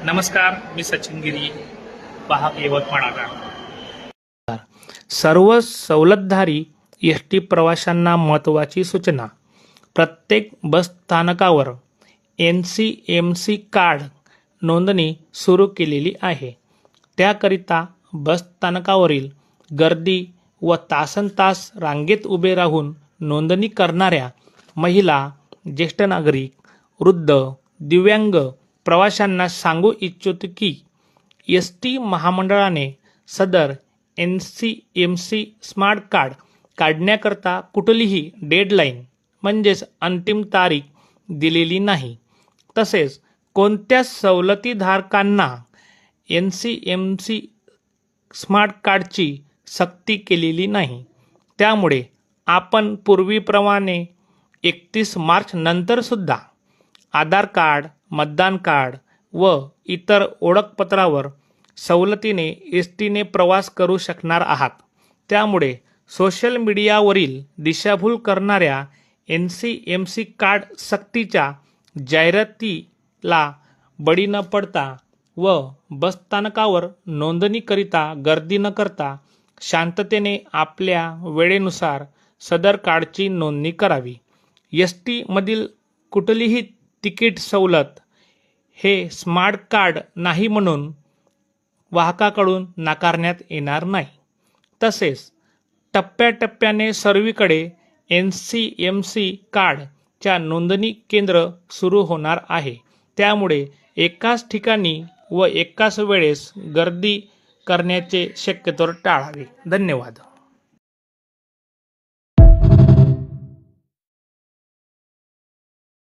नमस्कार, मी सचिन गिरी, वाहक यवतमाळ आगार. सर्व सवलतधारी एस टी प्रवाशांना महत्त्वाची सूचना. प्रत्येक बसस्थानकावर NCMC कार्ड नोंदणी सुरू केलेली आहे. त्याकरिता बसस्थानकावरील गर्दी व तासनतास रांगेत उभे राहून नोंदणी करणाऱ्या महिला, ज्येष्ठ नागरिक, वृद्ध, दिव्यांग प्रवाशांना सांगू इच्छितो की ST महामंडळाने सदर NCMC स्मार्ट कार्ड काढण्याकरता कुठलीही डेडलाईन म्हणजेच अंतिम तारीख दिलेली नाही. तसेच कोणत्या सवलतीधारकांना NCMC स्मार्ट कार्डची सक्ती केलेली नाही. त्यामुळे आपण पूर्वीप्रमाणे 31 मार्च नंतरसुद्धा आधार कार्ड, मतदान कार्ड व इतर ओळखपत्रावर सवलतीने STने प्रवास करू शकणार आहात. त्यामुळे सोशल मीडियावरील दिशाभूल करणाऱ्या NCMC कार्ड सक्तीच्या जाहिरातीला बळी न पडता व बसस्थानकावर नोंदणीकरिता गर्दी न करता शांततेने आपल्या वेळेनुसार सदर कार्डची नोंदणी करावी. ST मधील कुठलीही तिकीट सवलत हे स्मार्ट कार्ड नाही म्हणून वाहकाकडून नाकारण्यात येणार नाही. तसेच टप्प्याटप्प्याने सर्वीकडे NCMC कार्डच्या नोंदणी केंद्र सुरू होणार आहे. त्यामुळे एकाच ठिकाणी व एकाच वेळेस गर्दी करण्याचे शक्यतो टाळावे. धन्यवाद.